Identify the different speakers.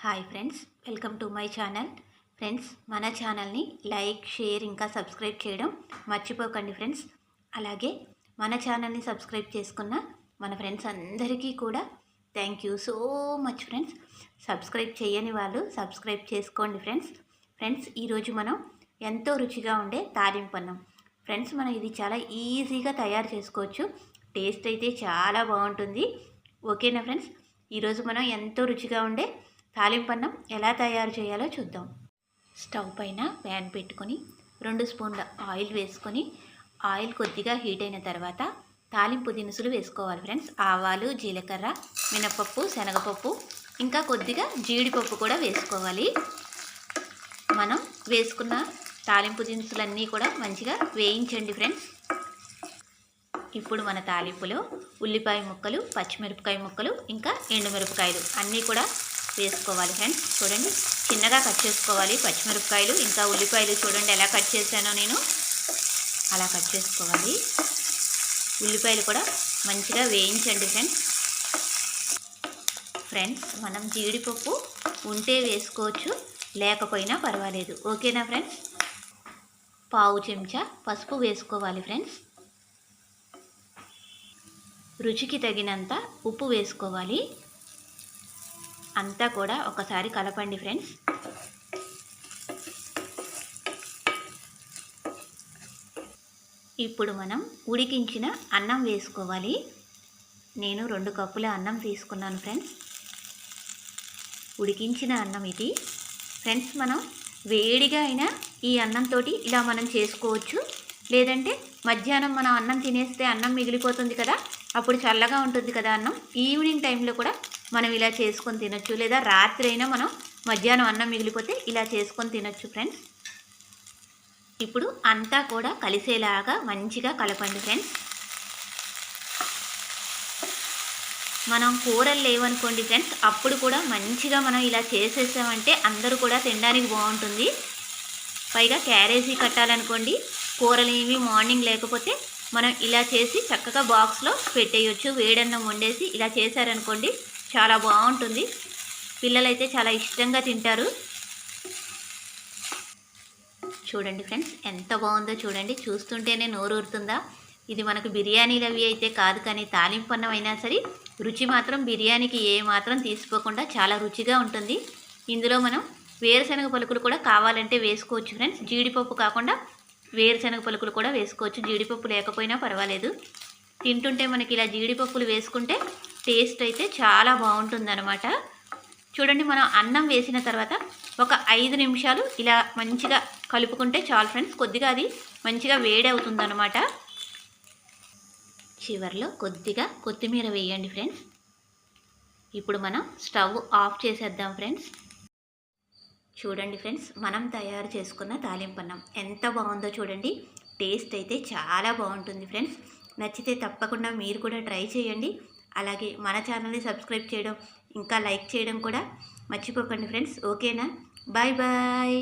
Speaker 1: Hi friends, welcome to my channel. Friends, మన ఛానల్ని like, share ఇంకా సబ్స్క్రైబ్ చేయడం మర్చిపోకండి ఫ్రెండ్స్. అలాగే మన ఛానల్ని సబ్స్క్రైబ్ చేసుకున్న మన ఫ్రెండ్స్ అందరికీ కూడా thank you so much friends. Subscribe చేయని వాళ్ళు సబ్స్క్రైబ్ చేసుకోండి ఫ్రెండ్స్. ఫ్రెండ్స్, ఈరోజు మనం ఎంతో రుచిగా ఉండే తాలింపు అన్నం. ఫ్రెండ్స్, మనం ఇది చాలా ఈజీగా తయారు చేసుకోవచ్చు. టేస్ట్ అయితే చాలా బాగుంటుంది. ఓకేనా ఫ్రెండ్స్? ఈరోజు మనం ఎంతో రుచిగా ఉండే తాలింపు అన్నం ఎలా తయారు చేయాలో చూద్దాం. స్టవ్ పైన ప్యాన్ పెట్టుకొని 2 స్పూన్ల ఆయిల్ వేసుకొని ఆయిల్ కొద్దిగా హీట్ అయిన తర్వాత తాలింపు దినుసులు వేసుకోవాలి ఫ్రెండ్స్. ఆవాలు, జీలకర్ర, మినపప్పు, శనగపప్పు ఇంకా కొద్దిగా జీడిపప్పు కూడా వేసుకోవాలి. మనం వేసుకున్న తాలింపు దినుసులన్నీ కూడా మంచిగా వేయించండి ఫ్రెండ్స్. ఇప్పుడు మన తాలింపులో ఉల్లిపాయ ముక్కలు, పచ్చిమిరపకాయ ముక్కలు ఇంకా ఎండుమిరపకాయలు అన్నీ కూడా వేసుకోవాలి ఫ్రెండ్స్. చూడండి, చిన్నగా కట్ చేసుకోవాలి. పచ్చిమిరపకాయలు ఇంకా ఉల్లిపాయలు చూడండి ఎలా కట్ చేశానో నేను, అలా కట్ చేసుకోవాలి. ఉల్లిపాయలు కూడా మంచిగా వేయించండి ఫ్రెండ్స్. ఫ్రెండ్స్, మనం జీడిపప్పు ఉంటే వేసుకోవచ్చు, లేకపోయినా పర్వాలేదు. ఓకేనా ఫ్రెండ్స్? పావు చెంచా పసుపు వేసుకోవాలి ఫ్రెండ్స్. రుచికి తగినంత ఉప్పు వేసుకోవాలి. అంతా కూడా ఒకసారి కలపండి ఫ్రెండ్స్. ఇప్పుడు మనం ఉడికించిన అన్నం వేసుకోవాలి. నేను 2 కప్పుల అన్నం తీసుకున్నాను ఫ్రెండ్స్. ఉడికించిన అన్నం ఇది ఫ్రెండ్స్. మనం వేడిగా అయినా ఈ అన్నంతో ఇలా మనం చేసుకోవచ్చు. లేదంటే మధ్యాహ్నం మనం అన్నం తినేస్తే అన్నం మిగిలిపోతుంది కదా, అప్పుడు చల్లగా ఉంటుంది కదా అన్నం. ఈవినింగ్ టైంలో కూడా మనం ఇలా చేసుకొని తినొచ్చు. లేదా రాత్రి అయినా మనం మధ్యాహ్నం అన్నం మిగిలిపోతే ఇలా చేసుకొని తినొచ్చు ఫ్రెండ్స్. ఇప్పుడు అంతా కూడా కలిసేలాగా మంచిగా కలపండి ఫ్రెండ్స్. మనం కూరలు లేవనుకోండి ఫ్రెండ్స్, అప్పుడు కూడా మంచిగా మనం ఇలా చేసేసామంటే అందరూ కూడా తినడానికి బాగుంటుంది. పైగా క్యారేజీ కట్టాలనుకోండి, కూరలు ఏమి మార్నింగ్ లేకపోతే మనం ఇలా చేసి చక్కగా బాక్స్లో పెట్టేయచ్చు. వేడన్నం వండేసి ఇలా చేశారనుకోండి, చాలా బాగుంటుంది. పిల్లలైతే చాలా ఇష్టంగా తింటారు. చూడండి ఫ్రెండ్స్, ఎంత బాగుందో చూడండి. చూస్తుంటేనే నోరు ఊరుతుందా? ఇది మనకు బిర్యానీలు అవి అయితే కాదు, కానీ తాలింపు అన్నం అయినా సరే రుచి మాత్రం బిర్యానీకి ఏ మాత్రం తీసిపోకుండా చాలా రుచిగా ఉంటుంది. ఇందులో మనం వేరుశనగ పలుకులు కూడా కావాలంటే వేసుకోవచ్చు ఫ్రెండ్స్. జీడిపప్పు కాకుండా వేరుశనగ పలుకులు కూడా వేసుకోవచ్చు. జీడిపప్పు లేకపోయినా పర్వాలేదు. తింటుంటే మనకి ఇలా జీడిపప్పులు వేసుకుంటే టేస్ట్ అయితే చాలా బాగుంటుందన్నమాట. చూడండి, మనం అన్నం వేసిన తర్వాత ఒక 5 నిమిషాలు ఇలా మంచిగా కలుపుకుంటే చాలు ఫ్రెండ్స్. కొద్దిగా అది మంచిగా వేడి అవుతుందన్నమాట. చివరిలో కొద్దిగా కొత్తిమీర వేయండి ఫ్రెండ్స్. ఇప్పుడు మనం స్టవ్ ఆఫ్ చేసేద్దాం ఫ్రెండ్స్. చూడండి ఫ్రెండ్స్, మనం తయారు చేసుకున్న తాలింపు అన్నం ఎంత బాగుందో చూడండి. టేస్ట్ అయితే చాలా బాగుంటుంది ఫ్రెండ్స్. నచ్చితే తప్పకుండా మీరు కూడా ట్రై చేయండి. అలాగే మన ఛానల్ని సబ్స్క్రైబ్ చేయడం ఇంకా లైక్ చేయడం కూడా మర్చిపోకండి ఫ్రెండ్స్. ఓకేనా? Bye bye.